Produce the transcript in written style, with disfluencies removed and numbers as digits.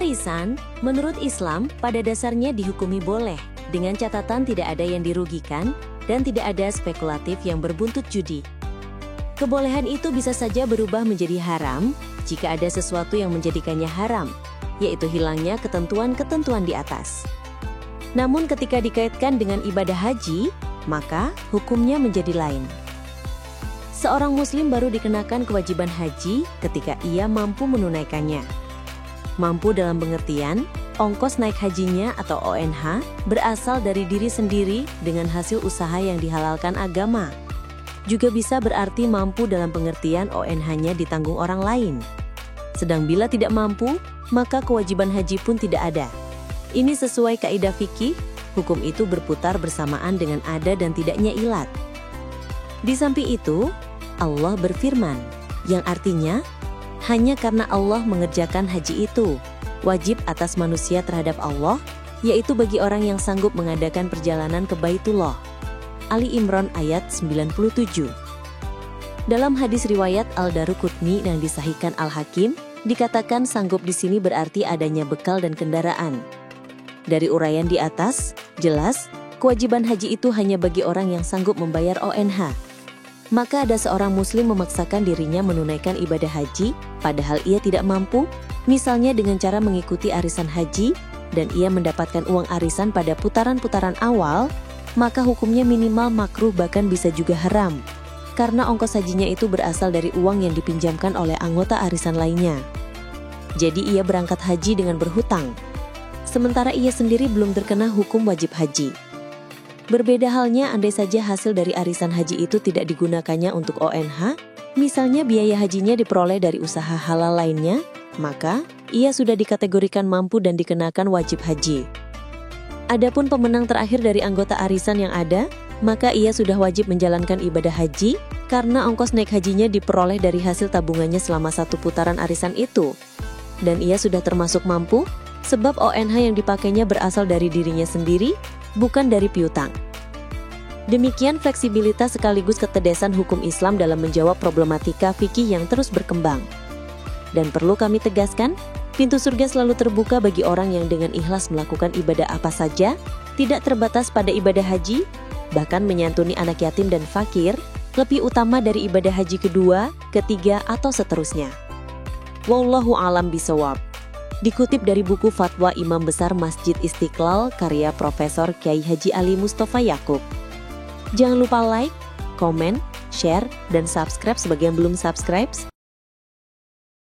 Arisan, menurut Islam, pada dasarnya dihukumi boleh, dengan catatan tidak ada yang dirugikan, dan tidak ada spekulatif yang berbuntut judi. Kebolehan itu bisa saja berubah menjadi haram, jika ada sesuatu yang menjadikannya haram, yaitu hilangnya ketentuan-ketentuan di atas. Namun ketika dikaitkan dengan ibadah haji, maka hukumnya menjadi lain. Seorang muslim baru dikenakan kewajiban haji ketika ia mampu menunaikannya. Mampu dalam pengertian, ongkos naik hajinya atau ONH berasal dari diri sendiri dengan hasil usaha yang dihalalkan agama. Juga bisa berarti mampu dalam pengertian ONH-nya ditanggung orang lain. Sedang bila tidak mampu, maka kewajiban haji pun tidak ada. Ini sesuai kaidah fikih, hukum itu berputar bersamaan dengan ada dan tidaknya ilat. Di samping itu, Allah berfirman, yang artinya, hanya karena Allah mengerjakan haji itu, wajib atas manusia terhadap Allah, yaitu bagi orang yang sanggup mengadakan perjalanan ke Baitullah. Ali Imran ayat 97. Dalam hadis riwayat Al-Daruqutni yang disahihkan Al-Hakim, dikatakan sanggup di sini berarti adanya bekal dan kendaraan. Dari uraian di atas, jelas, kewajiban haji itu hanya bagi orang yang sanggup membayar ONH. Maka ada seorang muslim memaksakan dirinya menunaikan ibadah haji, padahal ia tidak mampu, misalnya dengan cara mengikuti arisan haji, dan ia mendapatkan uang arisan pada putaran-putaran awal, maka hukumnya minimal makruh bahkan bisa juga haram, karena ongkos hajinya itu berasal dari uang yang dipinjamkan oleh anggota arisan lainnya. Jadi ia berangkat haji dengan berhutang, sementara ia sendiri belum terkena hukum wajib haji. Berbeda halnya andai saja hasil dari arisan haji itu tidak digunakannya untuk ONH, misalnya biaya hajinya diperoleh dari usaha halal lainnya, maka ia sudah dikategorikan mampu dan dikenakan wajib haji. Adapun pemenang terakhir dari anggota arisan yang ada, maka ia sudah wajib menjalankan ibadah haji karena ongkos naik hajinya diperoleh dari hasil tabungannya selama satu putaran arisan itu. Dan ia sudah termasuk mampu, sebab ONH yang dipakainya berasal dari dirinya sendiri, bukan dari piutang. Demikian fleksibilitas sekaligus ketegasan hukum Islam dalam menjawab problematika fikih yang terus berkembang. Dan perlu kami tegaskan, pintu surga selalu terbuka bagi orang yang dengan ikhlas melakukan ibadah apa saja, tidak terbatas pada ibadah haji, bahkan menyantuni anak yatim dan fakir, lebih utama dari ibadah haji kedua, ketiga, atau seterusnya. Wallahu a'lam bishawab. Dikutip dari buku Fatwa Imam Besar Masjid Istiqlal karya Profesor Kiai Haji Ali Mustafa Yakub. Jangan lupa like, komen, share, dan subscribe sebagai yang belum subscribe,